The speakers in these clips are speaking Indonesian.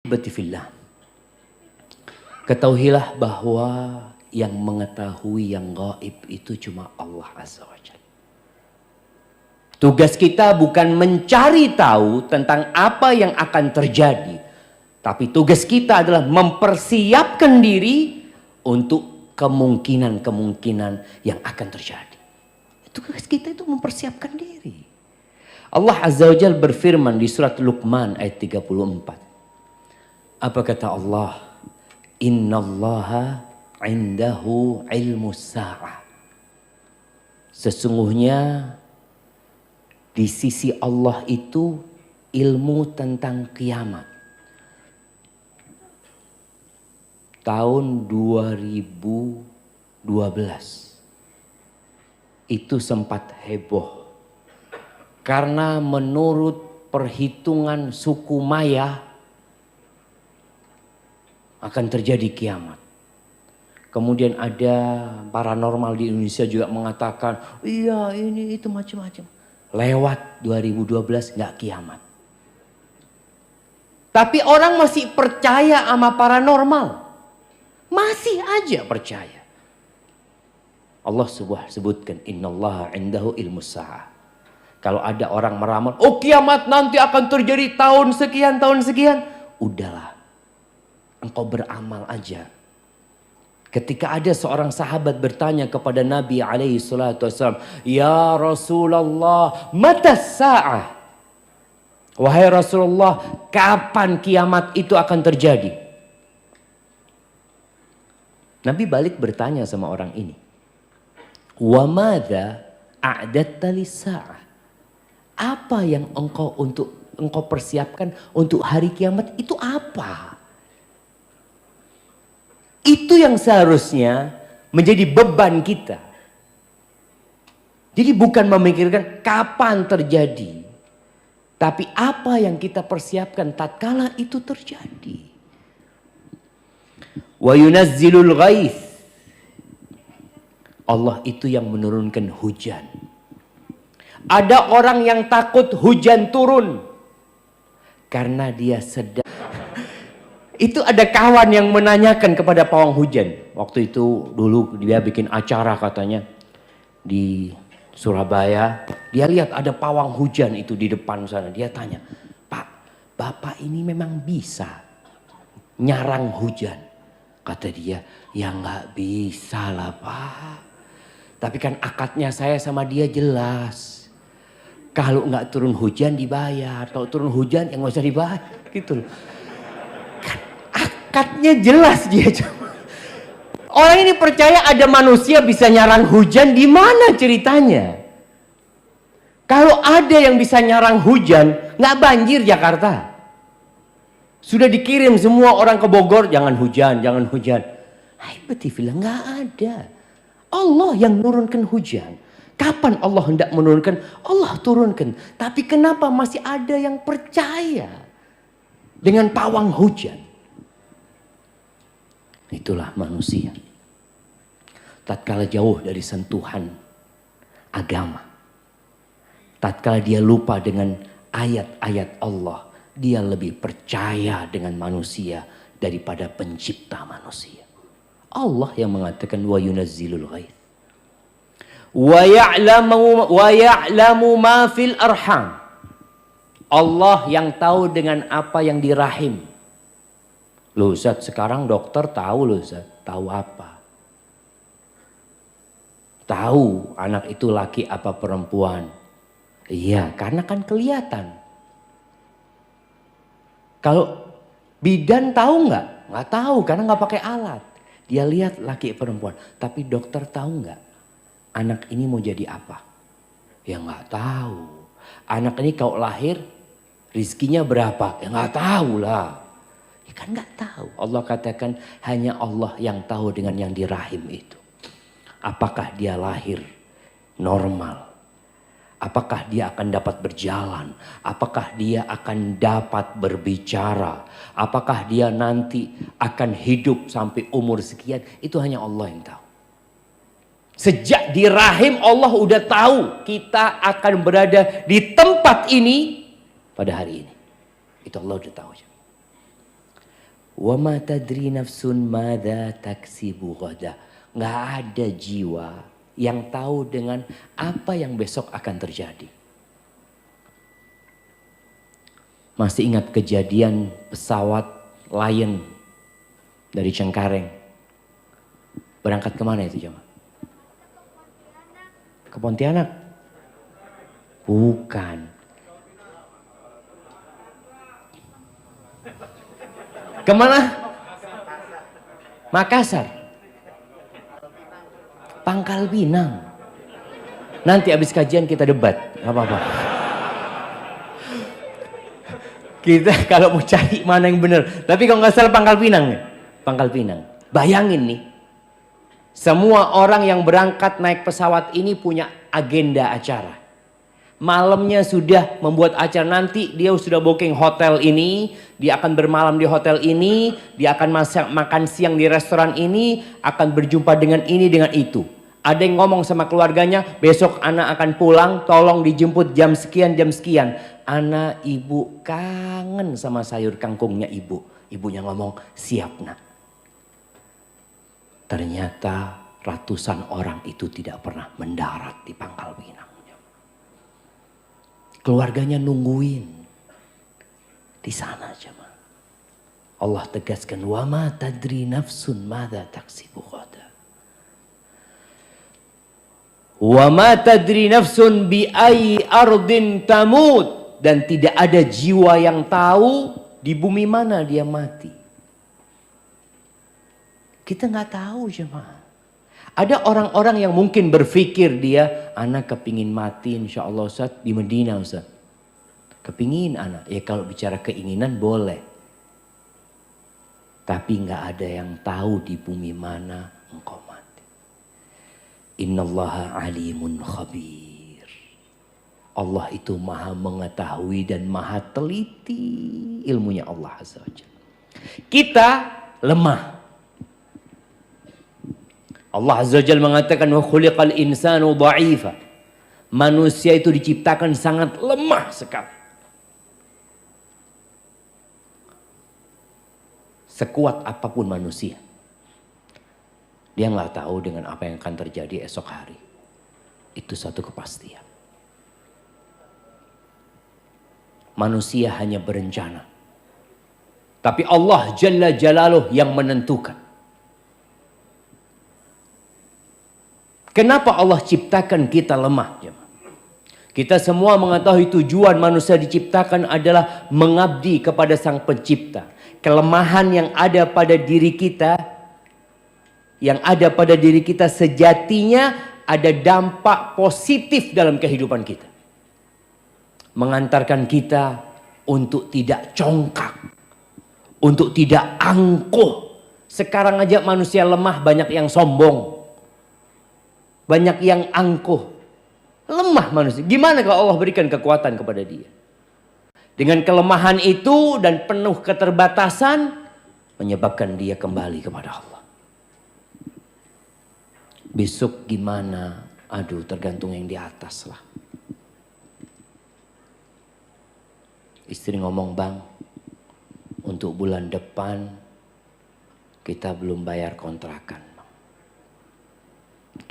Betifillah. Ketahuilah bahwa yang mengetahui yang gaib itu cuma Allah Azza wa Jalla. Tugas kita bukan mencari tahu tentang apa yang akan terjadi, tapi tugas kita adalah mempersiapkan diri untuk kemungkinan-kemungkinan yang akan terjadi. Tugas kita itu mempersiapkan diri. Allah Azza wa Jalla berfirman di surat Luqman ayat 34. Apa kata Allah? Innallaha indahu ilmu sa'ah. Sesungguhnya di sisi Allah itu ilmu tentang kiamat. Tahun 2012 itu sempat heboh karena menurut perhitungan suku Maya akan terjadi kiamat. Kemudian ada paranormal di Indonesia juga mengatakan, iya ini itu macam-macam. Lewat 2012 nggak kiamat. Tapi orang masih percaya sama paranormal. Masih aja percaya. Allah sebutkan, innallaha indahu ilmu sa'ah. Kalau ada orang meramal, oh kiamat nanti akan terjadi tahun sekian, udahlah. Engkau beramal aja. Ketika ada seorang sahabat bertanya kepada Nabi alaihi salatu wasallam, ya Rasulullah, mata sa'ah? Wahai Rasulullah, kapan kiamat itu akan terjadi? Nabi balik bertanya sama orang ini. Wa madza a'datta lis-sa'ah? Apa yang engkau persiapkan untuk hari kiamat itu apa? Itu yang seharusnya menjadi beban kita. Jadi bukan memikirkan kapan terjadi, tapi apa yang kita persiapkan tatkala itu terjadi. Wa yunazzilul ghaits. Allah itu yang menurunkan hujan. Ada orang yang takut hujan turun karena dia sedang. Itu ada kawan yang menanyakan kepada pawang hujan. Waktu itu dulu dia bikin acara katanya di Surabaya. Dia lihat ada pawang hujan itu di depan sana. Dia tanya, Pak, Bapak ini memang bisa nyarang hujan? Kata dia, ya nggak bisa lah Pak. Tapi kan akadnya saya sama dia jelas. Kalau nggak turun hujan dibayar. Kalau turun hujan ya nggak usah dibayar. Gitu loh. Akadnya jelas dia cuma. Orang ini percaya ada manusia bisa nyarang hujan, di mana ceritanya? Kalau ada yang bisa nyarang hujan, nggak banjir Jakarta. Sudah dikirim semua orang ke Bogor, jangan hujan, jangan hujan. Hai betifillah, nggak ada. Allah yang menurunkan hujan. Kapan Allah hendak menurunkan? Allah turunkan. Tapi kenapa masih ada yang percaya dengan pawang hujan? Itulah manusia. Tatkala jauh dari sentuhan agama. Tatkala dia lupa dengan ayat-ayat Allah. Dia lebih percaya dengan manusia daripada pencipta manusia. Allah yang mengatakan wa yunazzilul ghaits. Wa ya'lamu ma fil arham. Allah yang tahu dengan apa yang di rahim. Loh Ustaz, sekarang dokter tahu loh Ustaz. Tahu apa? Tahu anak itu laki apa perempuan. Iya, karena kan kelihatan. Kalau bidan tahu nggak? Nggak tahu karena nggak pakai alat. Dia lihat laki perempuan. Tapi dokter tahu nggak? Anak ini mau jadi apa? Ya nggak tahu. Anak ini kalau lahir rizkinya berapa? Ya nggak tahu lah. Kan nggak tahu. Allah katakan hanya Allah yang tahu dengan yang di rahim itu. Apakah dia lahir normal? Apakah dia akan dapat berjalan? Apakah dia akan dapat berbicara? Apakah dia nanti akan hidup sampai umur sekian? Itu hanya Allah yang tahu. Sejak di rahim Allah udah tahu kita akan berada di tempat ini pada hari ini. Itu Allah udah tahu. Wa ma tadri nafsun madza taksibu ghadan. Nggak ada jiwa yang tahu dengan apa yang besok akan terjadi. Masih ingat kejadian pesawat Lion dari Cengkareng berangkat kemana itu jemaah? Ke Pontianak? Bukan. Kemana? Makassar. Pangkal Pinang. Nanti habis kajian kita debat, nggak apa-apa. Kita kalau mau cari mana yang benar. Tapi kalau nggak salah Pangkal Pinang nih. Pangkal Pinang. Bayangin nih. Semua orang yang berangkat naik pesawat ini punya agenda acara. Malamnya sudah membuat acara, nanti dia sudah booking hotel ini, dia akan bermalam di hotel ini, dia akan makan siang di restoran ini, akan berjumpa dengan ini dengan itu. Ada yang ngomong sama keluarganya, besok anak akan pulang, tolong dijemput jam sekian, jam sekian. Anak ibu kangen sama sayur kangkungnya ibu. Ibunya ngomong, siap nak. Ternyata ratusan orang itu tidak pernah mendarat di Pangkal Pinang. Keluarganya nungguin di sana aja. Allah tegaskan, wa ma tadri nafsun madza taksibu ghadan. Wa ma tadri nafsun bi ayyi ardin tamut, dan tidak ada jiwa yang tahu di bumi mana dia mati. Kita nggak tahu jemaah. Ada orang-orang yang mungkin berpikir dia, anak kepingin mati insya Allah Ustaz di Medina Ustaz. Kepingin anak, ya kalau bicara keinginan boleh. Tapi nggak ada yang tahu di bumi mana engkau mati. Innallaha alimun khabir. Allah itu maha mengetahui dan maha teliti ilmunya Allah Azza wa Jalla. Kita lemah. Allah Azza wa Jalla mengatakan wa khuliqal insanu dha'ifa. Manusia itu diciptakan sangat lemah sekali. Sekuat apapun manusia, dia nggak tahu dengan apa yang akan terjadi esok hari. Itu satu kepastian. Manusia hanya berencana. Tapi Allah Jalla Jalaluh yang menentukan. Kenapa Allah ciptakan kita lemah? Kita semua mengetahui tujuan manusia diciptakan adalah mengabdi kepada Sang Pencipta. Kelemahan yang ada pada diri kita, sejatinya ada dampak positif dalam kehidupan kita. Mengantarkan kita untuk tidak congkak, untuk tidak angkuh. Sekarang aja manusia lemah, banyak yang sombong. Banyak yang angkuh. Lemah manusia. Gimana kalau Allah berikan kekuatan kepada dia? Dengan kelemahan itu dan penuh keterbatasan, menyebabkan dia kembali kepada Allah. Besok gimana? Aduh, tergantung yang di atas lah. Istri ngomong, bang, untuk bulan depan kita belum bayar kontrakan.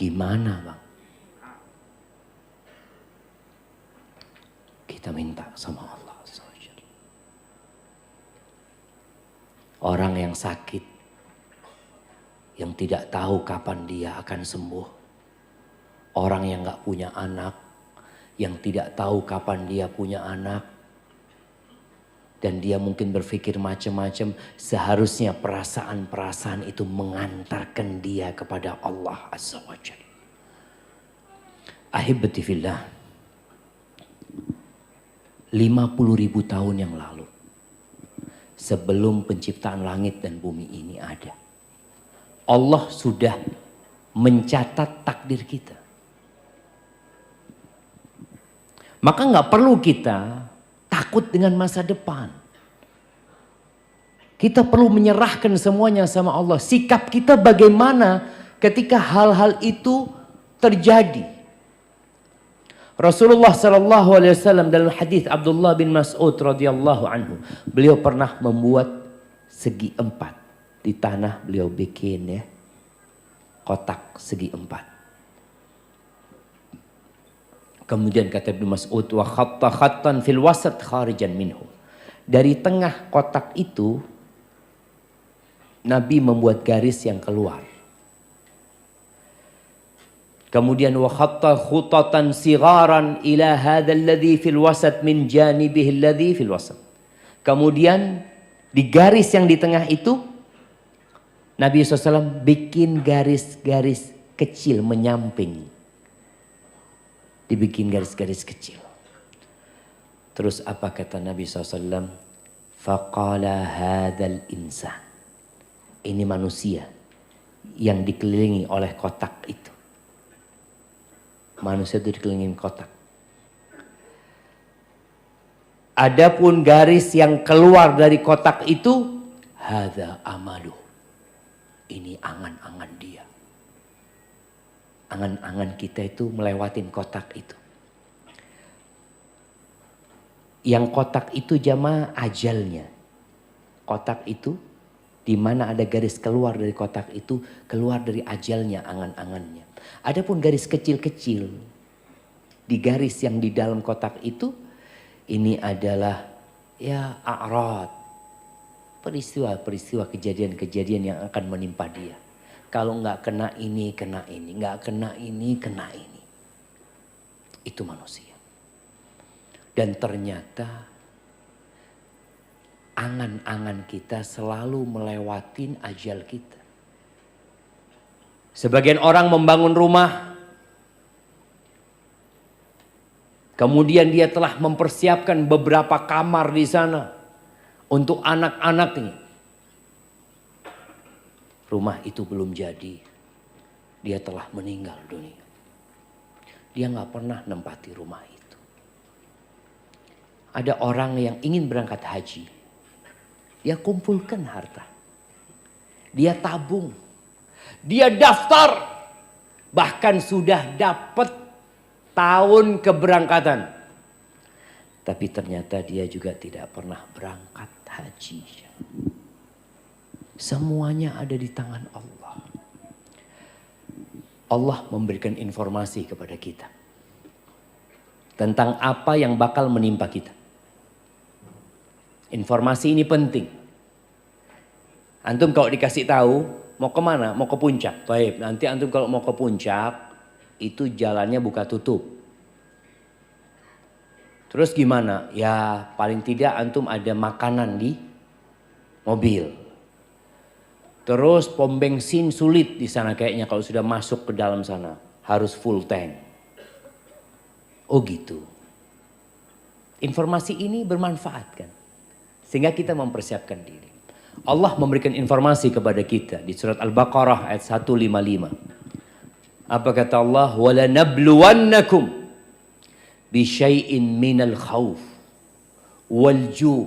Gimana bang? Kita minta sama Allah. Orang yang sakit, yang tidak tahu kapan dia akan sembuh. Orang yang gak punya anak, yang tidak tahu kapan dia punya anak. Dan dia mungkin berpikir macam-macam. Seharusnya perasaan-perasaan itu mengantarkan dia kepada Allah Azza wa Jalla. Ahibati fillah. 50.000 tahun yang lalu, sebelum penciptaan langit dan bumi ini ada, Allah sudah mencatat takdir kita. Maka nggak perlu kita takut dengan masa depan. Kita perlu menyerahkan semuanya sama Allah. Sikap kita bagaimana ketika hal-hal itu terjadi? Rasulullah sallallahu alaihi wasallam dalam hadis Abdullah bin Mas'ud radhiyallahu anhu, beliau pernah membuat segi 4. Di tanah beliau bikin ya. Kotak segi 4. Kemudian kata Ibnu Mas'ud, wa khatta khattan fil wasat kharijan minhu. Dari tengah kotak itu Nabi membuat garis yang keluar. Kemudian wa khatta khutatan sigharan ila hadzal ladzi fil wasat min janibihi alladzi fil wasat. Kemudian di garis yang di tengah itu Nabi SAW bikin garis-garis kecil menyamping. Dibikin garis-garis kecil. Terus apa kata Nabi SAW? Faqala hadzal insan. Ini manusia yang dikelilingi oleh kotak itu. Manusia itu dikelilingi kotak. Adapun garis yang keluar dari kotak itu, hadza amalu. Ini angan-angan dia. Angan-angan kita itu melewatin kotak itu. Yang kotak itu jamaah ajalnya. Kotak itu di mana ada garis keluar dari kotak itu, keluar dari ajalnya angan-angannya. Adapun garis kecil-kecil di garis yang di dalam kotak itu, ini adalah ya a'rad. Peristiwa-peristiwa kejadian-kejadian yang akan menimpa dia. Kalau nggak kena ini, kena ini. Nggak kena ini, kena ini. Itu manusia. Dan ternyata angan-angan kita selalu melewatin ajal kita. Sebagian orang membangun rumah. Kemudian dia telah mempersiapkan beberapa kamar di sana. Untuk anak-anaknya. Rumah itu belum jadi. Dia telah meninggal dunia. Dia nggak pernah nempati rumah itu. Ada orang yang ingin berangkat haji. Dia kumpulkan harta. Dia tabung. Dia daftar. Bahkan sudah dapat tahun keberangkatan. Tapi ternyata dia juga tidak pernah berangkat haji. Semuanya ada di tangan Allah. Allah memberikan informasi kepada kita. Tentang apa yang bakal menimpa kita. Informasi ini penting. Antum kalau dikasih tahu, mau kemana? Mau ke puncak. Baik, nanti antum kalau mau ke puncak, itu jalannya buka tutup. Terus gimana? Ya paling tidak antum ada makanan di mobil. Terus pom bensin sulit di sana kayaknya kalau sudah masuk ke dalam sana. Harus full tank. Oh gitu. Informasi ini bermanfaat kan. Sehingga kita mempersiapkan diri. Allah memberikan informasi kepada kita di surat Al-Baqarah ayat 155. Apa kata Allah? وَلَنَبْلُوَنَّكُمْ بِشَيْءٍ مِّنَ الْخَوْفِ وَالْجُوعِ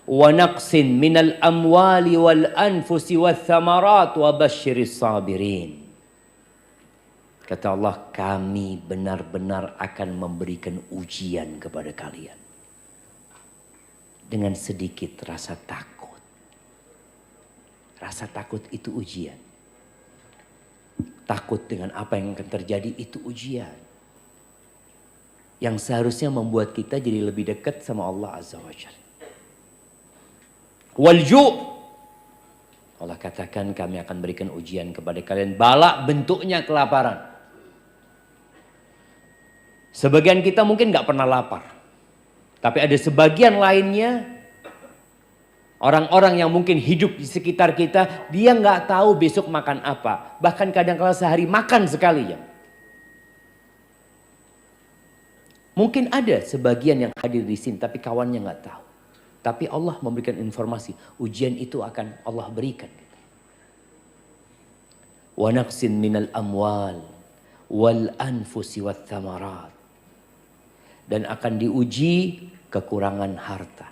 وَنَقْصٍ مِّنَ الْأَمْوَالِ وَالْأَنْفُسِ وَالثَّمَرَاتِ وَبَشِّرِ الصَّابِرِينَ. Kata Allah, kami benar-benar akan memberikan ujian kepada kalian. Dengan sedikit rasa takut. Rasa takut itu ujian. Takut dengan apa yang akan terjadi itu ujian. Yang seharusnya membuat kita jadi lebih dekat sama Allah Azza wa Jalla. Walju' Allah katakan kami akan berikan ujian kepada kalian. Bala bentuknya kelaparan. Sebagian kita mungkin gak pernah lapar. Tapi ada sebagian lainnya. Orang-orang yang mungkin hidup di sekitar kita. Dia gak tahu besok makan apa. Bahkan kadang-kadang sehari makan sekali ya. Mungkin ada sebagian yang hadir di sini. Tapi kawannya gak tahu. Tapi Allah memberikan informasi. Ujian itu akan Allah berikan. Wa naqsin minal amwal. Wal anfusi wat thamarat. Dan akan diuji kekurangan harta.